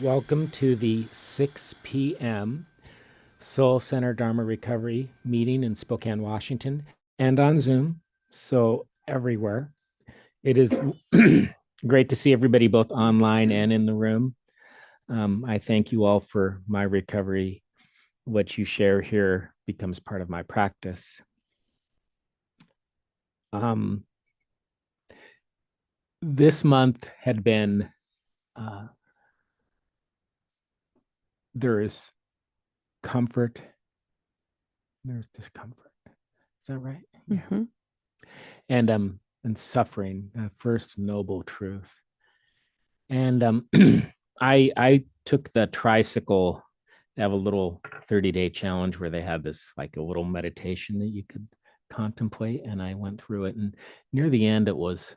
Welcome to the 6 p.m. Soul Center Dharma Recovery meeting in Spokane, Washington, and on Zoom. So, everywhere. It is great to see everybody both online and in the room. I thank you all for my recovery. What you share here becomes part of my practice. This month had been, there is comfort, there's discomfort. Is that right? Yeah. Mm-hmm. And suffering, first noble truth. And I took the tricycle. They have a little 30-day challenge where they have this like a little meditation that you could contemplate, and I went through it. And near the end, it was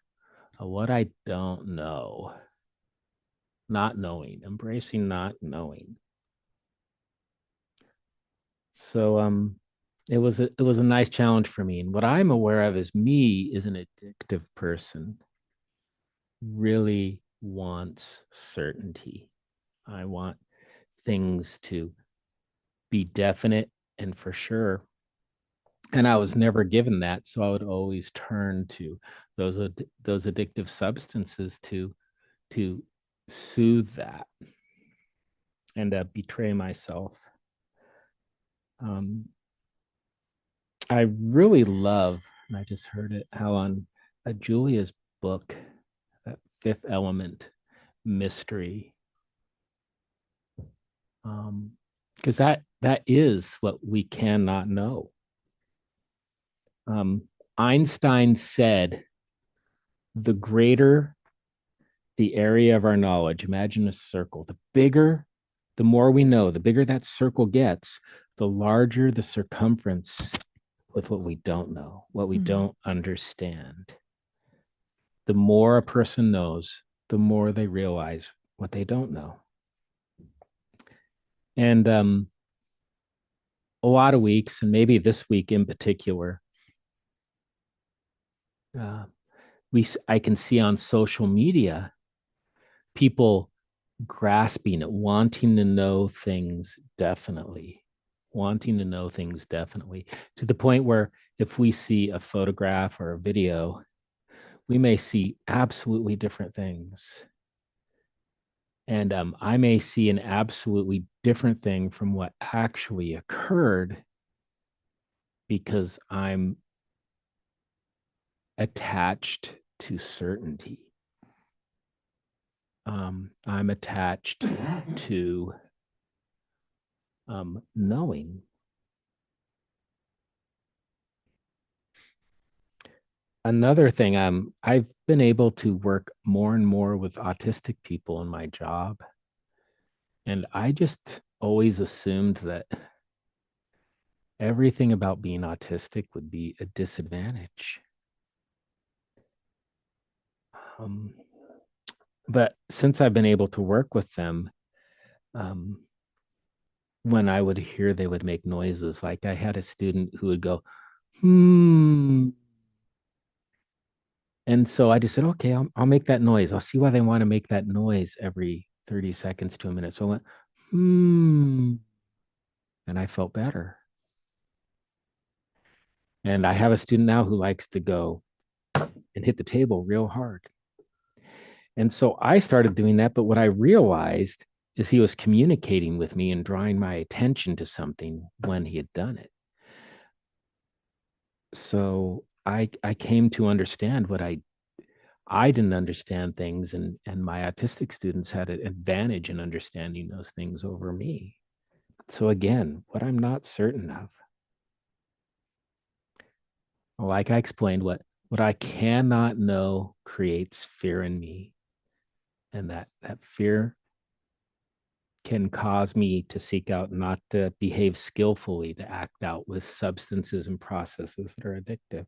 what I don't know, not knowing, embracing not knowing. So it was a nice challenge for me. And what I'm aware of is me is an addictive person really wants certainty. I want things to be definite and for sure. And I was never given that, so I would always turn to those addictive substances to soothe that and betray myself. Um, I really love, and I just heard it, how on Julia's book, that Fifth Element mystery, because that is what we cannot know. Einstein said, the greater the area of our knowledge, imagine a circle, the bigger, the more we know, the bigger that circle gets, the larger the circumference with what we don't know, what we don't understand. The more a person knows, the more they realize what they don't know. And a lot of weeks, and maybe this week in particular, uh, I can see on social media people grasping at wanting to know things definitely, wanting to know things definitely, to the point where if we see a photograph or a video, we may see absolutely different things. And I may see an absolutely different thing from what actually occurred because I'm attached to certainty. I'm attached to knowing. Another thing, I've been able to work more and more with autistic people in my job, and I just always assumed that everything about being autistic would be a disadvantage. Um, but since I've been able to work with them, um, when I would hear they would make noises, like I had a student who would go, hmm. And so I just said, okay, I'll make that noise. I'll see why they want to make that noise every 30 seconds to a minute. So I went, hmm. And I felt better. And I have a student now who likes to go and hit the table real hard. And so I started doing that. But what I realized is he was communicating with me and drawing my attention to something when he had done it. So I came to understand what I didn't understand things, and my autistic students had an advantage in understanding those things over me. So again, what I'm not certain of, like I explained, what I cannot know creates fear in me, and that fear can cause me to seek out not to behave skillfully, to act out with substances and processes that are addictive.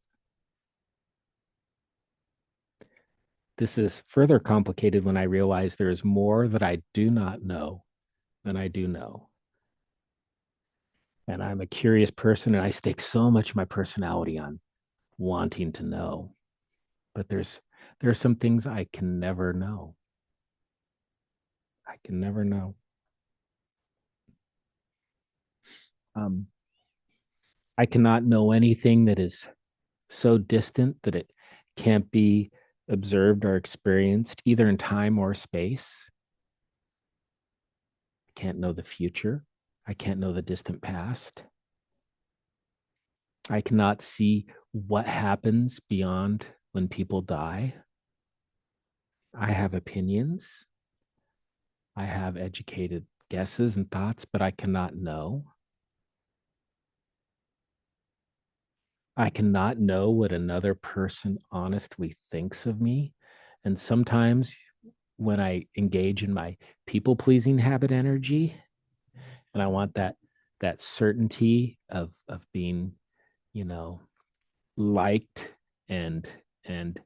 This is further complicated when I realize there is more that I do not know than I do know. And I'm a curious person, and I stake so much of my personality on wanting to know. But there are some things I can never know. I can never know. Um, I cannot know anything that is so distant that it can't be observed or experienced either in time or space. I can't know the future. I can't know the distant past. I cannot see what happens beyond when people die. I have opinions. I have educated guesses and thoughts, but I cannot know. I cannot know what another person honestly thinks of me. And sometimes when I engage in my people pleasing habit energy, and I want that certainty of being, you know, liked and and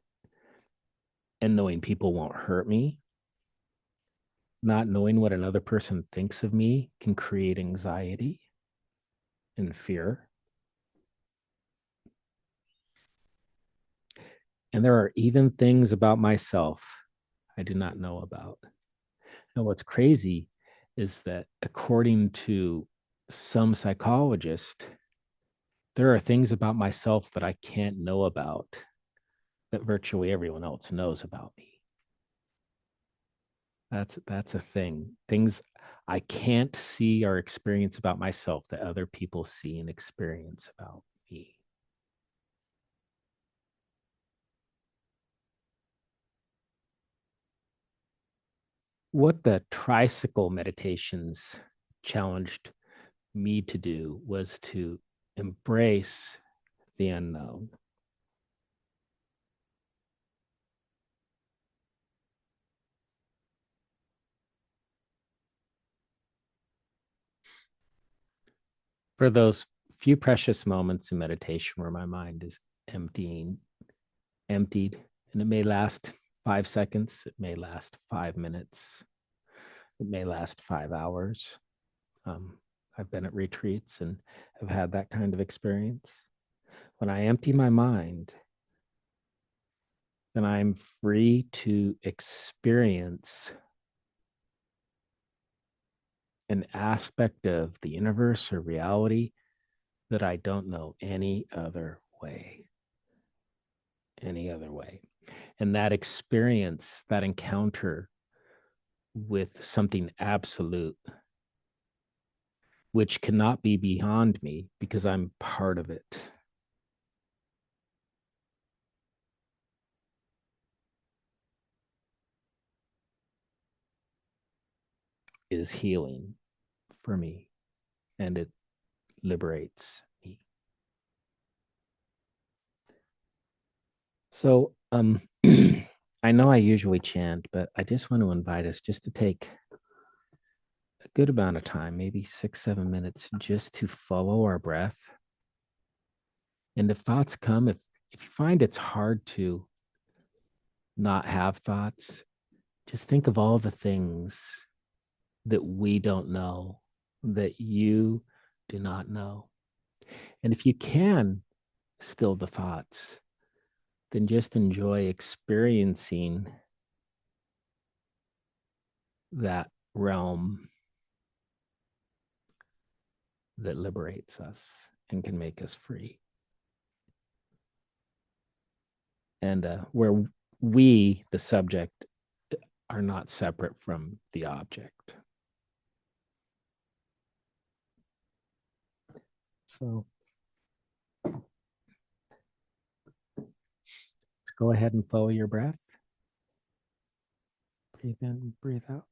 and knowing people won't hurt me, not knowing what another person thinks of me can create anxiety and fear. And there are even things about myself I do not know about. And what's crazy is that according to some psychologists, there are things about myself that I can't know about that virtually everyone else knows about me. That's a thing. Things I can't see or experience about myself that other people see and experience about me. What the tricycle meditations challenged me to do was to embrace the unknown. For those few precious moments in meditation where my mind is emptied, and it may last 5 seconds, it may last 5 minutes, it may last 5 hours. Um, I've been at retreats and have had that kind of experience. When I empty my mind, then I'm free to experience an aspect of the universe or reality that I don't know any other way. And that experience, that encounter with something absolute, which cannot be beyond me because I'm part of it, is healing for me and it liberates me. So, I know I usually chant, but I just want to invite us just to take a good amount of time, maybe 6, 7 minutes, just to follow our breath. And if thoughts come, if you find it's hard to not have thoughts, just think of all the things that we don't know, that you do not know. And if you can still the thoughts, then just enjoy experiencing that realm that liberates us and can make us free. And where we, the subject, are not separate from the object. So let's go ahead and follow your breath. Breathe in, breathe out.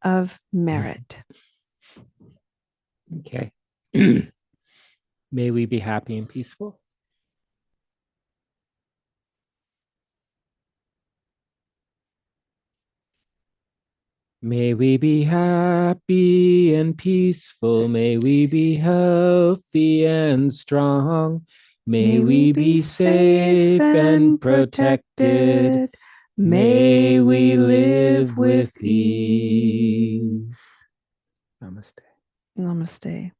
of merit. Okay. May we be happy and peaceful. May we be happy and peaceful. May we be healthy and strong. May we be safe and protected. May we live with ease. Namaste. Namaste.